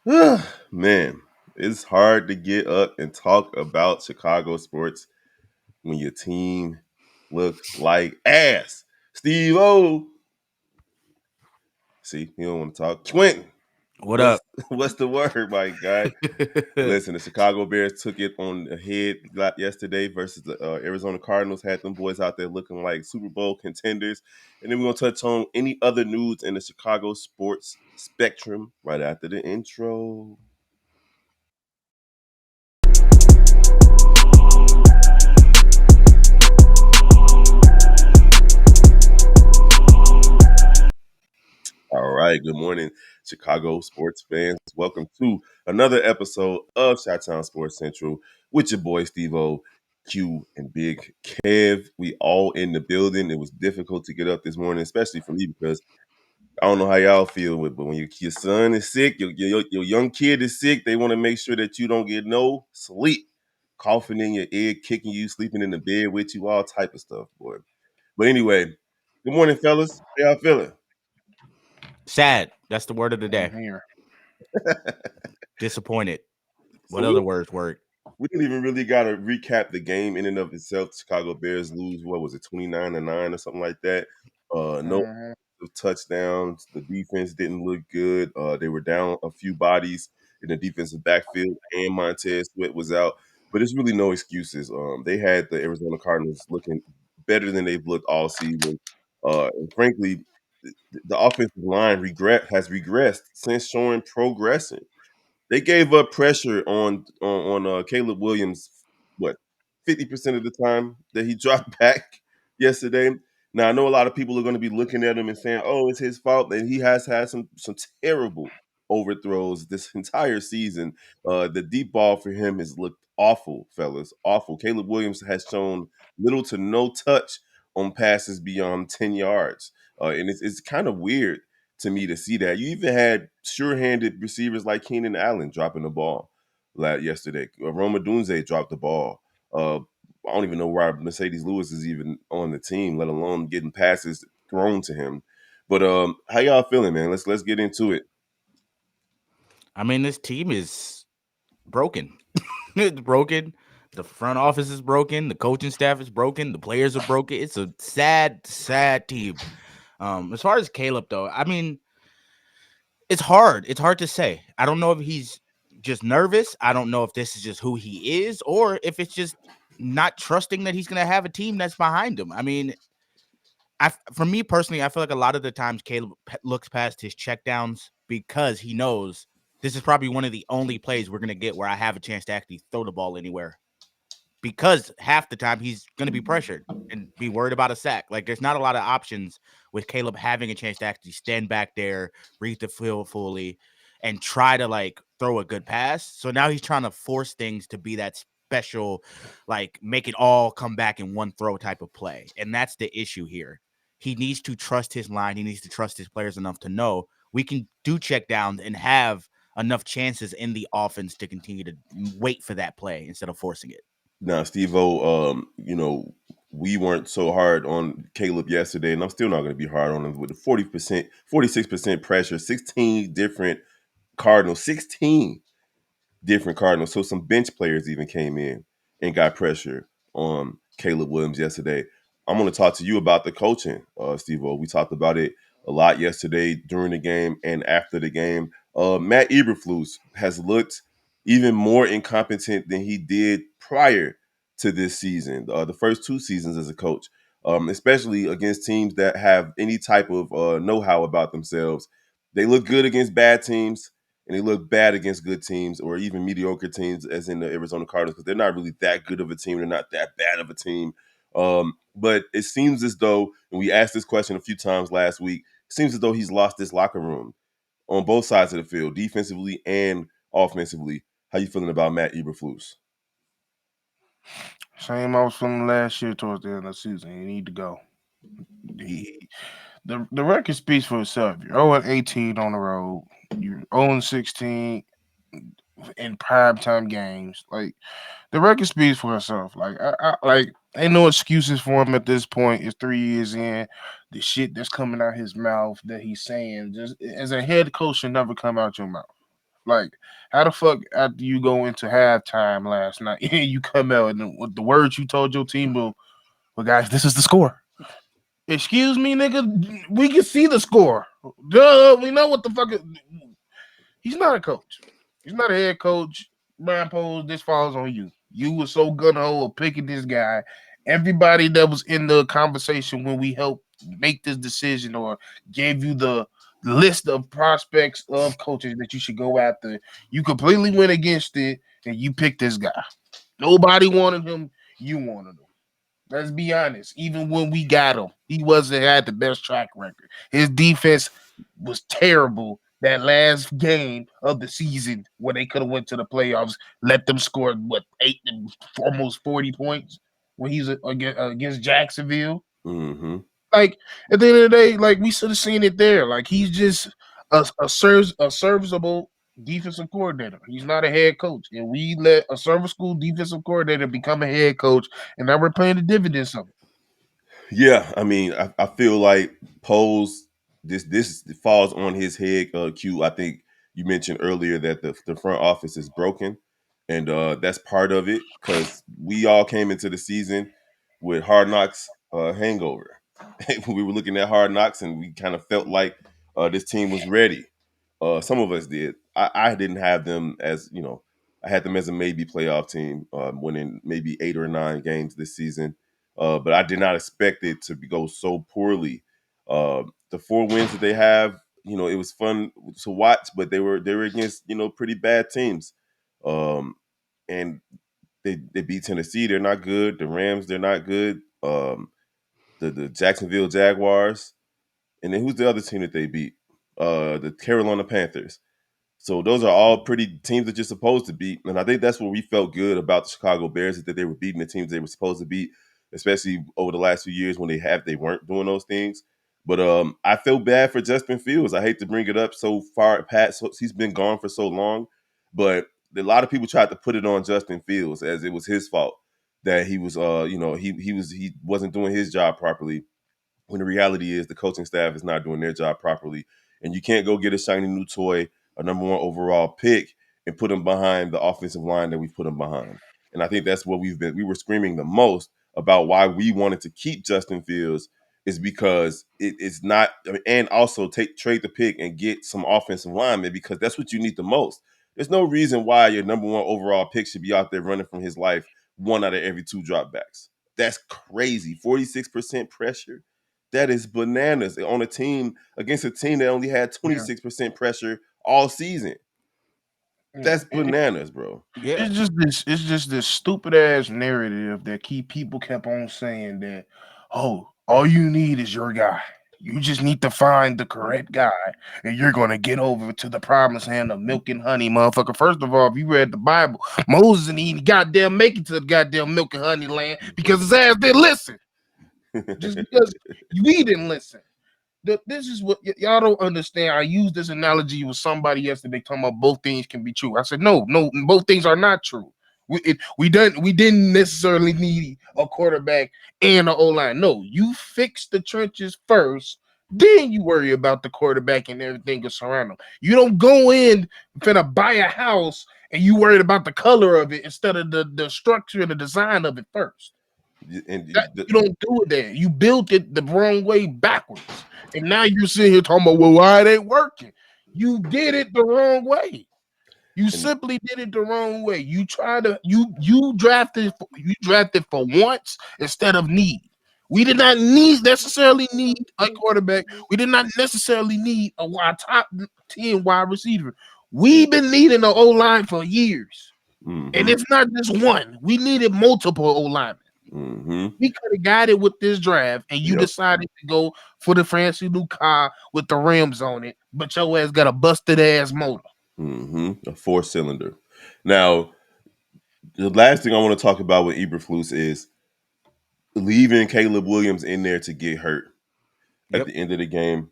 Man, it's hard to get up and talk about Chicago sports when your team look like ass. Steve O. See, you don't want to talk. Quentin, What what's up? what's the word, my guy? Listen, the Chicago Bears took it on the head yesterday versus the Arizona Cardinals. Had them boys out there looking like Super Bowl contenders. And then we're going to touch on any other news in the Chicago sports spectrum right after the intro. All right. Good morning, Chicago sports fans. Welcome to another episode of Chi-Town Sports Central with your boy Steve O, Q, and Big Kev. We all in the building. It was difficult to get up this morning, especially for me because I don't know how y'all feel with, but when your son is sick, your young kid is sick, they want to make sure that you don't get no sleep, coughing in your ear, kicking you, sleeping in the bed with you, all type of stuff, boy. But anyway, good morning, fellas. How y'all feeling? Sad. That's the word of the I'm day. here. Disappointed. So What we other words work? we didn't even really got to recap the game in and of itself. Chicago Bears lose, what was it, 29-9 or something like that. No Mhm. touchdowns. The defense didn't look good. They were down a few bodies in the defensive backfield, and Montez Sweat was out. But there's really no excuses. They had the Arizona Cardinals looking better than they've looked all season. And frankly, the offensive line has regressed since showing progression. They gave up pressure on Caleb Williams, what, 50% of the time that he dropped back yesterday. Now I know a lot of people are going to be looking at him and saying, "Oh, it's his fault," and he has had some terrible overthrows this entire season. The deep ball for him has looked awful, fellas, awful. Caleb Williams has shown little to no touch on passes beyond 10 yards, and it's kind of weird to me to see that. You even had sure-handed receivers like Keenan Allen dropping the ball yesterday. Roma Dunze dropped the ball. I don't even know why Mercedes Lewis is even on the team, let alone getting passes thrown to him. But how y'all feeling, man? Let's get into it. I mean, this team is broken. It's broken. The front office is broken. The coaching staff is broken. The players are broken. It's a sad, sad team. As far as Caleb, though, I mean, it's hard. It's hard to say. I don't know if he's just nervous. I don't know if this is just who he is, or if it's just not trusting that he's going to have a team that's behind him. I mean, for me personally, I feel like a lot of the times Caleb looks past his checkdowns because he knows this is probably one of the only plays we're going to get where I have a chance to actually throw the ball anywhere. Because half the time he's going to be pressured and be worried about a sack. Like there's not a lot of options with Caleb having a chance to actually stand back there, read the field fully, and try to like throw a good pass. So now he's trying to force things to be that special, like make it all come back in one throw type of play. And that's the issue here. He needs to trust his line. He needs to trust his players enough to know we can do check downs and have enough chances in the offense to continue to wait for that play instead of forcing it. Now, Steve O, we weren't so hard on Caleb yesterday, and I'm still not going to be hard on him with the 40%, 46% pressure, 16 different Cardinals, 16 different Cardinals. So some bench players even came in and got pressure on Caleb Williams yesterday. I'm going to talk to you about the coaching, Steve O. We talked about it a lot yesterday during the game and after the game. Matt Eberflus has looked even more incompetent than he did prior to this season, the first two seasons as a coach, especially against teams that have any type of know-how about themselves. They look good against bad teams and they look bad against good teams or even mediocre teams, as in the Arizona Cardinals, because they're not really that good of a team. They're not that bad of a team. But it seems as though, and we asked this question a few times last week, it seems as though he's lost this locker room on both sides of the field, defensively and offensively. How you feeling about Matt Eberflus? Same I was feeling last year towards the end of the season. He need to go. He, the record speaks for itself. You're 0-18 on the road. You're 0-16 in primetime games. Like the record speaks for itself. Like ain't no excuses for him at this point. It's 3 years in. The shit that's coming out his mouth that he's saying just as a head coach should never come out your mouth. Like, how the fuck after you go into halftime last night and you come out and with the words you told your team, well, guys, this is the score. Excuse me, nigga. We can see the score. Duh, we know what the fuck. He's not a coach. He's not a head coach. Brian Pose, this falls on you. You were so gun ho of picking this guy. Everybody that was in the conversation when we helped make this decision or gave you the list of prospects of coaches that you should go after, you completely went against it and you picked this guy. Nobody wanted him. You wanted him. Let's be honest. Even when we got him, he wasn't had the best track record. His defense was terrible that last game of the season where they could have went to the playoffs. Let them score what almost 40 points when he's against Jacksonville. Mm-hmm. Like at the end of the day, like we should have seen it there. Like he's just a serviceable defensive coordinator. He's not a head coach, and we let a serviceable defensive coordinator become a head coach, and now we're paying the dividends of it. Yeah, I mean, I feel like Pose this falls on his head. Q. I think you mentioned earlier that the front office is broken, and that's part of it because we all came into the season with Hard Knocks hangover. We were looking at Hard Knocks, and we kind of felt like this team was ready. Some of us did. I didn't have them as I had them as a maybe playoff team, winning maybe 8 or 9 games this season. But I did not expect it to go so poorly. The 4 wins that they have, it was fun to watch, but they were against pretty bad teams, and they beat Tennessee. They're not good. The Rams, they're not good. The Jacksonville Jaguars, and then who's the other team that they beat? The Carolina Panthers. So those are all pretty teams that you're supposed to beat, and I think that's what we felt good about the Chicago Bears is that they were beating the teams they were supposed to beat, especially over the last few years when they weren't doing those things. But I feel bad for Justin Fields. I hate to bring it up so far, Pat. So he's been gone for so long, but a lot of people tried to put it on Justin Fields as it was his fault that he was, he wasn't doing his job properly when the reality is the coaching staff is not doing their job properly. And you can't go get a shiny new toy, a number 1 overall pick, and put them behind the offensive line that we've put them behind. And I think that's what we were screaming the most about why we wanted to keep Justin Fields is because it's not, and also trade the pick and get some offensive linemen because that's what you need the most. There's no reason why your number 1 overall pick should be out there running from his life 1 out of every 2 dropbacks. That's crazy. 46% pressure. That is bananas on a team against a team that only had Yeah. 26% pressure all season. That's bananas, bro. Yeah. It's just this stupid ass narrative that people kept on saying that, oh, all you need is your guy. You just need to find the correct guy, and you're gonna get over to the promised land of milk and honey, motherfucker. First of all, if you read the Bible, Moses and he goddamn make it to the goddamn milk and honey land because his ass didn't listen. Just because we didn't listen. This is what y'all don't understand. I used this analogy with somebody yesterday talking about both things can be true. I said, no, both things are not true. We didn't necessarily need a quarterback and an O-line. No, you fix the trenches first, then you worry about the quarterback and everything that's around them. You don't go in finna buy a house and you worried about the color of it instead of the structure and the design of it first. And You don't do it there. You built it the wrong way backwards. And now you're sitting here talking about, well, why it ain't working? You did it the wrong way. You and simply did it the wrong way. You tried to you drafted for wants instead of need. We did not necessarily need a quarterback. We did not necessarily need a top 10 wide receiver. We've been needing an O line for years, and mm-hmm, it's not just one. We needed multiple O linemen. mm-hmm. We could have got it with this draft, and you Yep. decided to go for the fancy new car with the rims on it, but your ass got a busted ass motor. Mm-hmm. A 4-cylinder. Now, the last thing I want to talk about with Eberflus is leaving Caleb Williams in there to get hurt at Yep. the end of the game.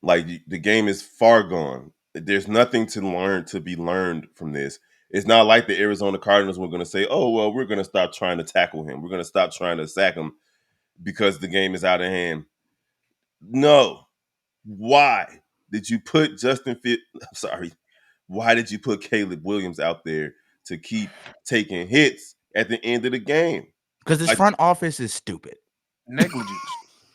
Like the game is far gone. There's nothing to be learned from this. It's not like the Arizona Cardinals were going to say, "Oh, well, we're going to stop trying to tackle him. We're going to stop trying to sack him because the game is out of hand." No. Why did you put Justin Fields? I'm sorry. why did you put Caleb Williams out there to keep taking hits at the end of the game? Because this Like front office is stupid. Negligence.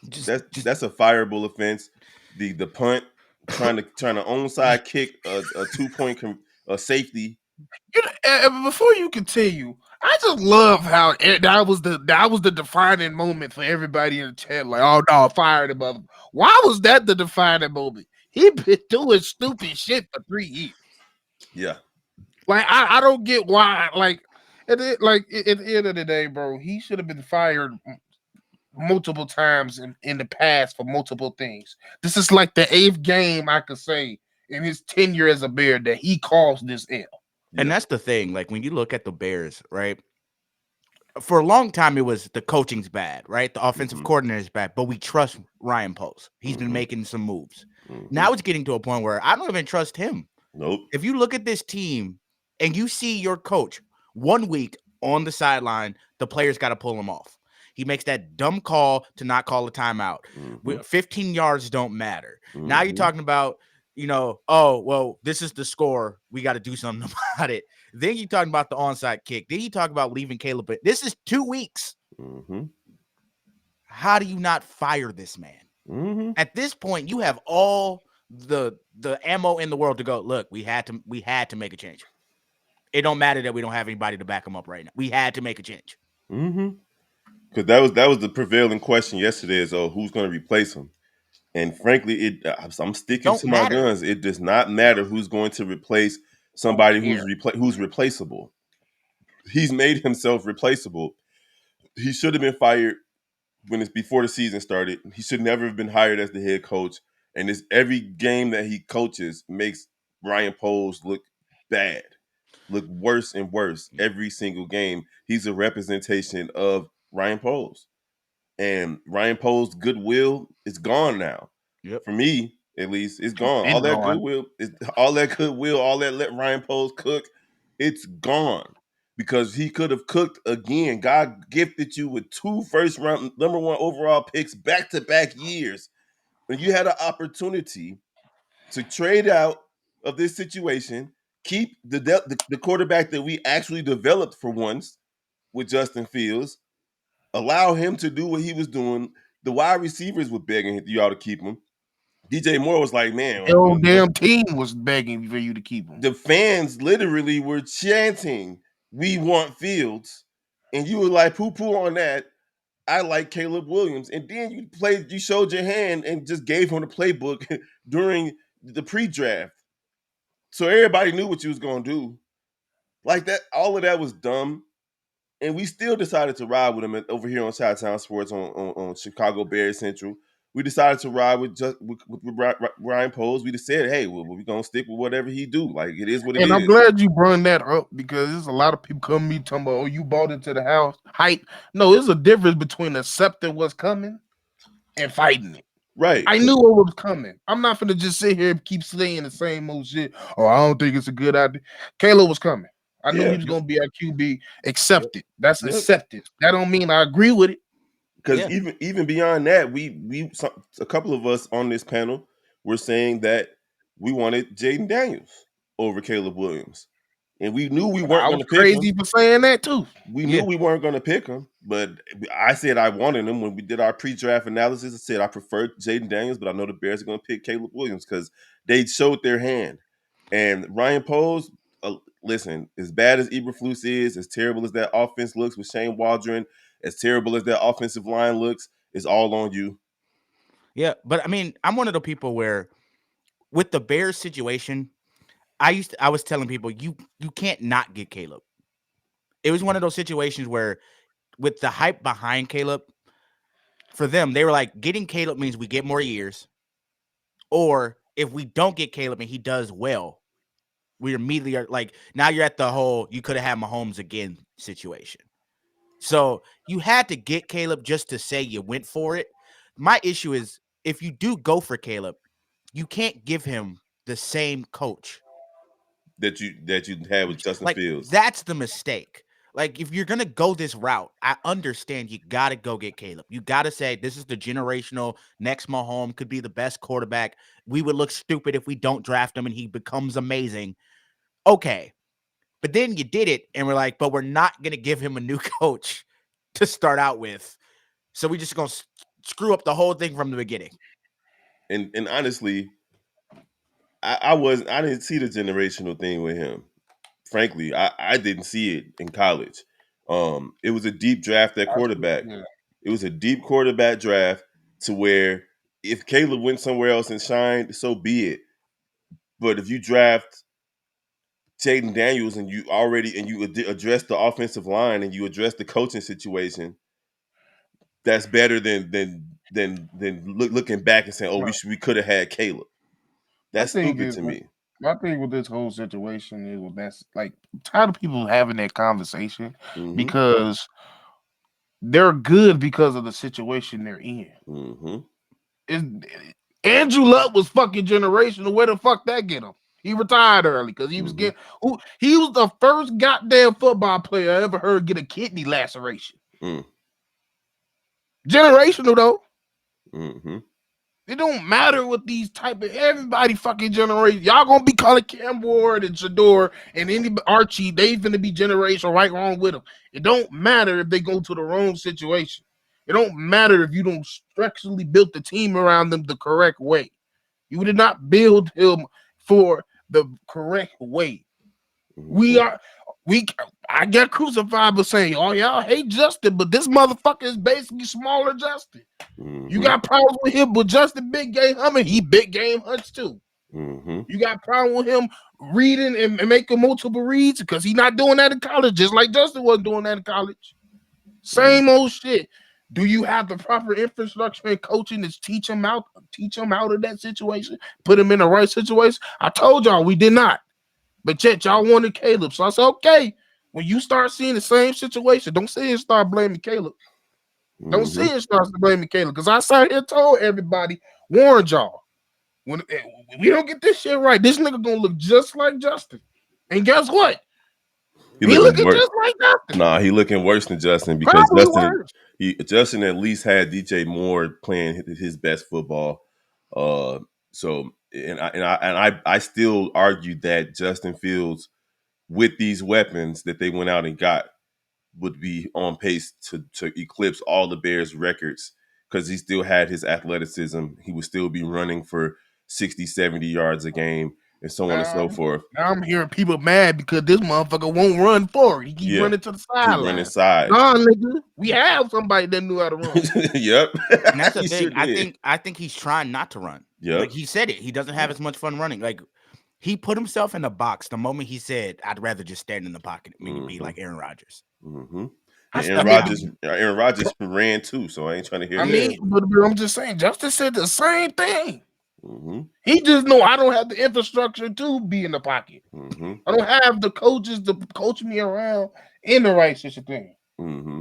Just that's a fireable offense. The punt trying to onside kick a 2 point a safety. Before you continue, I just love how that was the defining moment for everybody in the chat. Like, oh no, fire him up. Why was that the defining moment? He been doing stupid shit for 3 years. Yeah. Like, I don't get why. Like, at the end of the day, bro, he should have been fired multiple times in the past for multiple things. This is like the 8th game I could say in his tenure as a Bear that he caused this L. And that's the thing. Like when you look at the Bears, right? For a long time, it was the coaching's bad, right? The offensive coordinator is bad, but we trust Ryan Poles. He's been making some moves. Now it's getting to a point where I don't even trust him. Nope. If you look at this team and you see your coach 1 week on the sideline, the players got to pull him off. He makes that dumb call to not call a timeout. 15 yards don't matter. Now you're talking about, oh, well, this is the score. We got to do something about it. Then you're talking about the onside kick. Then you talk about leaving Caleb. This is 2 weeks. How do you not fire this man? At this point, you have all the ammo in the world to go, look, we had to make a change. It don't matter that we don't have anybody to back him up right now. We had to make a change. Because that was the prevailing question yesterday is, who's going to replace him? And frankly, I'm sticking to my guns. It does not matter who's going to replace somebody who's replaceable. He's made himself replaceable. He should have been fired before the season started. He should never have been hired as the head coach. And every game that he coaches makes Ryan Poles look bad, look worse and worse every single game. He's a representation of Ryan Poles. And Ryan Poles' goodwill is gone now. Yep. For me, at least, it's gone. All that goodwill, all that let Ryan Poles cook, it's gone. Because he could have cooked again. God gifted you with 2 first-round number 1 overall picks back-to-back years. When you had an opportunity to trade out of this situation, keep the quarterback that we actually developed for once with Justin Fields, allow him to do what he was doing. The wide receivers were begging y'all to keep him. DJ Moore was like, man, the whole damn team was begging for you to keep him. The fans literally were chanting, we want Fields. And you were like, poo-poo on that. I like Caleb Williams. And then you showed your hand and just gave him the playbook during the pre-draft. So everybody knew what you was going to do. Like that, all of that was dumb. And we still decided to ride with him over here on Chi-Town Sports on Chicago Bears Central. We decided to ride with Ryan Poles. We just said, hey, we're going to stick with whatever he do. Like, it is what it is. And I'm glad you brought that up because there's a lot of people coming to me talking about, you bought into the house hype. No, there's a difference between accepting what's coming and fighting it. Right. I knew what was coming. I'm not going to just sit here and keep saying the same old shit. Oh, I don't think it's a good idea. Caleb was coming. I knew he was going to be our QB. Accepted. That's accepted. That don't mean I agree with it. Because even beyond that, a couple of us on this panel were saying that we wanted Jaden Daniels over Caleb Williams. And we knew we weren't going to pick him. I was crazy for saying that too. We knew we weren't going to pick him, but I said I wanted him when we did our pre-draft analysis. I said I preferred Jaden Daniels, but I know the Bears are going to pick Caleb Williams because they showed their hand. And Ryan Poles, listen, as bad as Eberflus is, as terrible as that offense looks with Shane Waldron, as terrible as that offensive line looks, it's all on you. Yeah, but I mean, I'm one of the people where with the Bears situation, I was telling people you can't not get Caleb. It was one of those situations where with the hype behind Caleb, for them, they were like, getting Caleb means we get more years. Or if we don't get Caleb and he does well, we immediately are like, now you're at the whole you could have had Mahomes again situation. So you had to get Caleb just to say you went for it. My issue is if you do go for Caleb, you can't give him the same coach that you had with Justin Fields. That's the mistake. Like, if you're going to go this route, I understand you got to go get Caleb. You got to say, this is the generational next Mahomes, could be the best quarterback. We would look stupid if we don't draft him and he becomes amazing. Okay. But then you did it, and we're like, but we're not going to give him a new coach to start out with. So we just going to screw up the whole thing from the beginning. And honestly, I didn't see the generational thing with him. Frankly, I didn't see it in college. It was a deep draft at quarterback. Yeah. It was a deep quarterback draft to where if Caleb went somewhere else and shined, so be it. But if you draft Jaden Daniels and you address the offensive line and you address the coaching situation, that's better than looking back and saying, "Oh, Right. we could have had Caleb." My That's thing stupid is, to me. my thing with this whole situation is, well, that's like, I'm tired of people having that conversation Mm-hmm. because they're good because of the situation they're in. Mm-hmm. Andrew Luck was fucking generational. Where the fuck that get him? He retired early because he was Mm-hmm. getting. He was the first goddamn football player I ever heard get a kidney laceration. Mm. Generational though. Mm-hmm. It don't matter what these type of everybody fucking generation. Y'all gonna be calling Cam Ward and Shador and any Archie. They finna be generational, right, wrong with them. It don't matter if they go to the wrong situation. It don't matter if you don't structurally build the team around them the correct way. You did not build him for the correct way. Mm-hmm. I get crucified for saying, oh, y'all hate Justin, but this motherfucker is basically smaller Justin. You Mm-hmm. got problems with him, but Justin big game humming, he big game hunts too. Mm-hmm. You got problem with him reading and making multiple reads because he's not doing that in college, just like Justin wasn't doing that in college. Same old shit. Do you have the proper infrastructure and coaching to teach him out of that situation, put him in the right situation? I told y'all we did not. But yet y'all wanted Caleb. So I said, okay, when you start seeing the same situation, don't sit here and start blaming Caleb. Don't sit Mm-hmm. here and start blaming Caleb. Because I sat here and told everybody, warned y'all, when we don't get this shit right, this nigga gonna look just like Justin. And guess what? He He looking looking worse. just like Justin. Nah, he looking worse than Justin because Probably worse. Justin at least had DJ Moore playing his best football. So I still argue that Justin Fields with these weapons that they went out and got would be on pace to eclipse all the Bears records because he still had his athleticism. He would still be running for 60, 70 yards a game and so on and so forth. Now I'm hearing people mad because this motherfucker won't run forward. He keep Yeah. running to the Keep running sideline. side. Nah, nigga, we have somebody that knew how to run. Yep. And that's the He thing. sure did. I think he's trying not to run. Yep. Like he said it. He doesn't have as much fun running. Like he put himself in the box the moment he said, "I'd rather just stand in the pocket and be like Aaron Rodgers." Mm-hmm. I Aaron Rodgers ran too, so I ain't trying to hear that. mean, but I'm just saying, Justin said the same thing. Mm-hmm. He just know I don't have the infrastructure to be in the pocket. Mm-hmm. I don't have the coaches to coach me around in the right situation. Mm-hmm.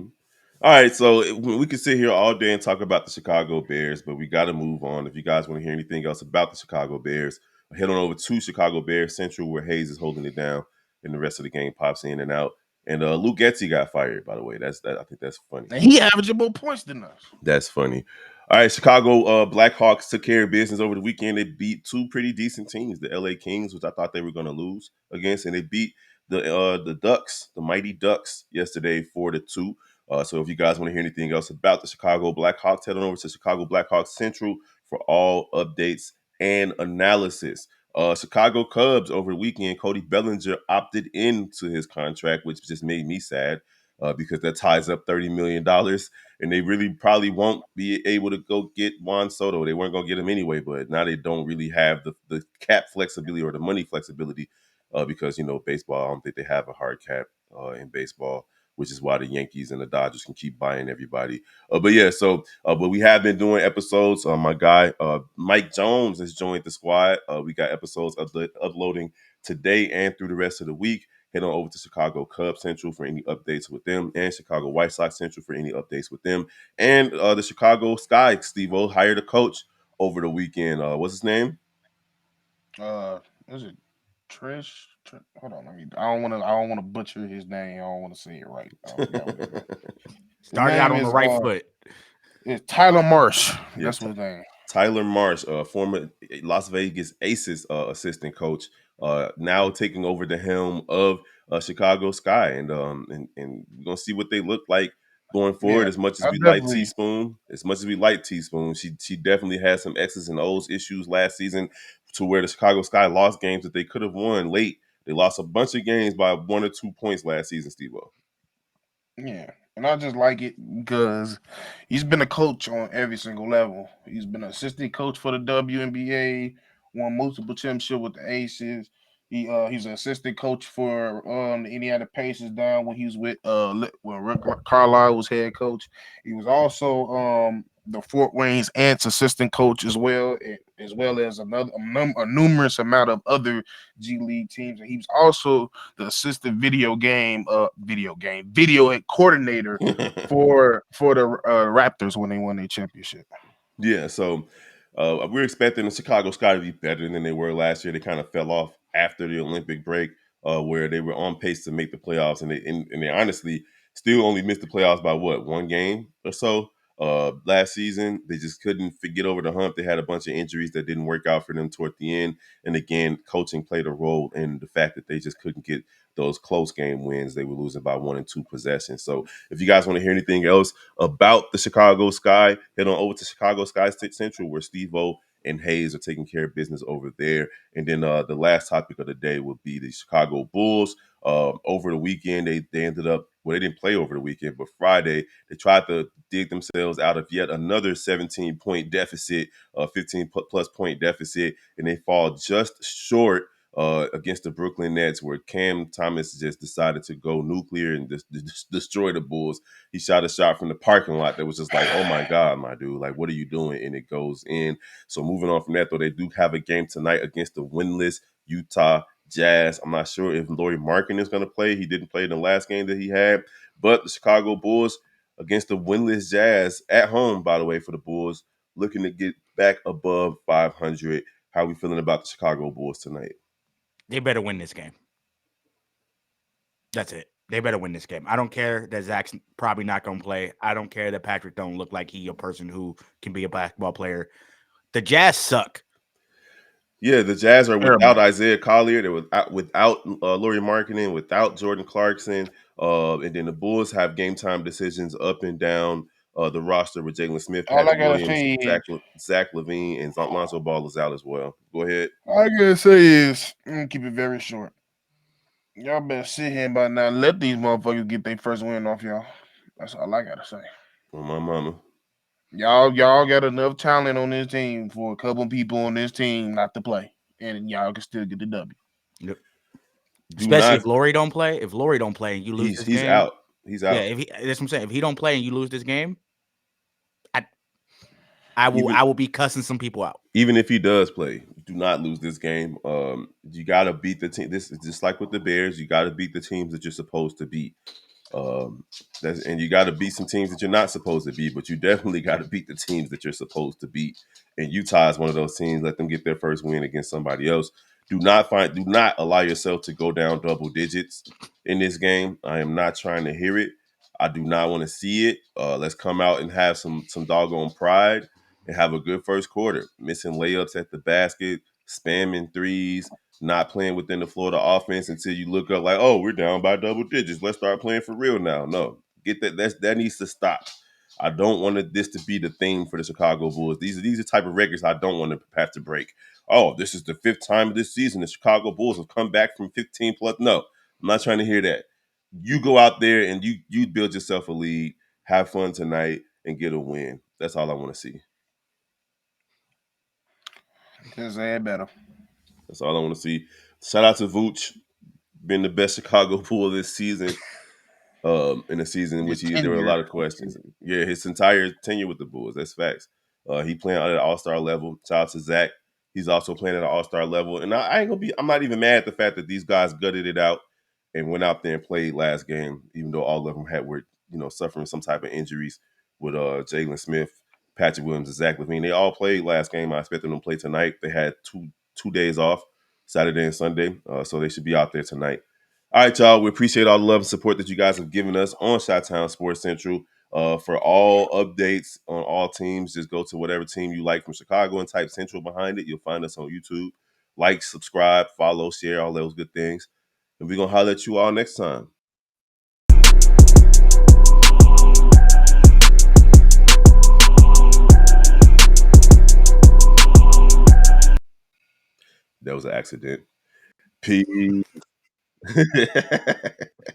All right, so we can sit here all day and talk about the Chicago Bears, but we got to move on. If you guys want to hear anything else about the Chicago Bears, head on over to Chicago Bears Central where Hayes is holding it down and the rest of the game pops in and out. And Luke Getsy got fired, by the way. I think that's funny. And he averaging more points than us. That's funny. All right, Chicago Blackhawks took care of business over the weekend. They beat two pretty decent teams, the LA Kings, which I thought they were going to lose against, and they beat the Ducks, the Mighty Ducks, yesterday 4-2. So if you guys want to hear anything else about the Chicago Blackhawks, head on over to Chicago Blackhawks Central for all updates and analysis. Chicago Cubs over the weekend, Cody Bellinger opted into his contract, which just made me sad because that ties up $30 million. And they really probably won't be able to go get Juan Soto. They weren't going to get him anyway, but now they don't really have the cap flexibility or the money flexibility because, baseball, I don't think they have a hard cap in baseball, which is why the Yankees and the Dodgers can keep buying everybody. But we have been doing episodes. My guy, Mike Jones, has joined the squad. We got episodes uploading today and through the rest of the week. Head on over to Chicago Cubs Central for any updates with them, and Chicago White Sox Central for any updates with them. And the Chicago Sky, Steve-O, hired a coach over the weekend. What's his name? Is it Trish? Hold on, I don't want to butcher his name. I don't want to say it right. I forgot what it is. Started out on the right foot. It's Tyler Marsh. Yeah, That's his name. Tyler Marsh, former Las Vegas Aces assistant coach, now taking over the helm of Chicago Sky, and we're gonna see what they look like going forward. Yeah, As much as I we like definitely. Teaspoon, she definitely had some X's and O's issues last season, to where the Chicago Sky lost games that they could have won late. They lost a bunch of games by 1 or 2 points last season, Steve-O. Yeah, and I just like it because he's been a coach on every single level. He's been an assistant coach for the WNBA, won multiple championship with the Aces. He's an assistant coach for the Indiana Pacers down when he was with when Rick Carlisle was head coach. He was also the Fort Wayne's Ants assistant coach as well, as well as a numerous amount of other G League teams. And he was also the assistant video coordinator for the Raptors when they won their championship. Yeah, so we're expecting the Chicago Sky to be better than they were last year. They kind of fell off after the Olympic break, where they were on pace to make the playoffs, and they honestly still only missed the playoffs by what, 1 game or so. Last season, they just couldn't get over the hump. They had a bunch of injuries that didn't work out for them toward the end, and again, coaching played a role in the fact that they just couldn't get those close game wins. They were losing by 1 and 2 possessions. So, if you guys want to hear anything else about the Chicago Sky, head on over to Chicago Sky State Central, where Steve-O and Hayes are taking care of business over there. And then the last topic of the day will be the Chicago Bulls. Over the weekend, they ended up, well, they didn't play over the weekend, but Friday, they tried to dig themselves out of yet another 17-point deficit, 15-plus point deficit, and they fall just short against the Brooklyn Nets, where Cam Thomas just decided to go nuclear and destroy the Bulls. He shot a shot from the parking lot that was just like, oh my God, my dude, like, what are you doing? And it goes in. So moving on from that, though, they do have a game tonight against the winless Utah Jazz. I'm not sure if Lauri Markkanen is going to play. He didn't play in the last game that he had, but the Chicago Bulls against the winless Jazz at home, by the way, for the Bulls, looking to get back above 500. How are we feeling about the Chicago Bulls tonight? They better win this game. That's it. They better win this game. I don't care that Zach's probably not going to play. I don't care that Patrick don't look like he a person who can be a basketball player. The Jazz suck. Yeah, the Jazz are Terrible. without Isaiah Collier. They're without Lauri Markkanen, without Jordan Clarkson. And then the Bulls have game time decisions up and down the roster with Jalen Smith, All I Patrick gotta Williams, say is, Zach LaVine, and Lonzo Ball is out as well. Go ahead. all I gotta say is, I'm gonna keep it very short. Y'all better sit here by now. Let these motherfuckers get their first win off y'all. That's all I gotta say. Oh, my mama. Y'all got enough talent on this team for a couple people on this team not to play, and y'all can still get the W. Yep. Do Especially not. if Laurie don't play. If Laurie don't play and you lose this He's game, out. He's yeah. out. That's what I'm saying. If he don't play and you lose this game, I Even will be cussing some people out. even if he does play, do not lose this game. You got to beat the team. This is just like with the Bears. You got to beat the teams that you're supposed to beat. And you got to beat some teams that you're not supposed to beat, but you definitely got to beat the teams that you're supposed to beat. And Utah is one of those teams. Let them get their first win against somebody else. Do not allow yourself to go down double digits in this game. I am not trying to hear it. I do not want to see it. Let's come out and have some doggone pride and have a good first quarter. Missing layups at the basket, spamming threes, not playing within the floor of the offense until you look up like, oh, we're down by double digits. Let's start playing for real now. No, get that. That needs to stop. I don't want this to be the theme for the Chicago Bulls. These are the type of records I don't want to have to break. Oh, this is the 5th time of this season the Chicago Bulls have come back from 15 plus. No, I'm not trying to hear that. You go out there and you build yourself a lead, have fun tonight, and get a win. That's all I want to see. Just say it better. That's all I want to see. Shout out to Vooch, been the best Chicago Bull this season. In a season in which His there were a lot tenure. of questions. Yeah, his entire tenure with the Bulls. That's facts. He playing at an all-star level. Shout out to Zach. He's also playing at an all-star level. And I ain't gonna be. I'm not even mad at the fact that these guys gutted it out and went out there and played last game, even though all of them were suffering some type of injuries with Jalen Smith, Patrick Williams, and Zach LaVine. They all played last game. I expect them to play tonight. They had two days off, Saturday and Sunday, so they should be out there tonight. All right, y'all. We appreciate all the love and support that you guys have given us on Chi-Town Sports Central. For all updates on all teams, just go to whatever team you like from Chicago and type Central behind it. You'll find us on YouTube. Like, subscribe, follow, share, all those good things. And we're going to holler at you all next time. That was an accident. Peace.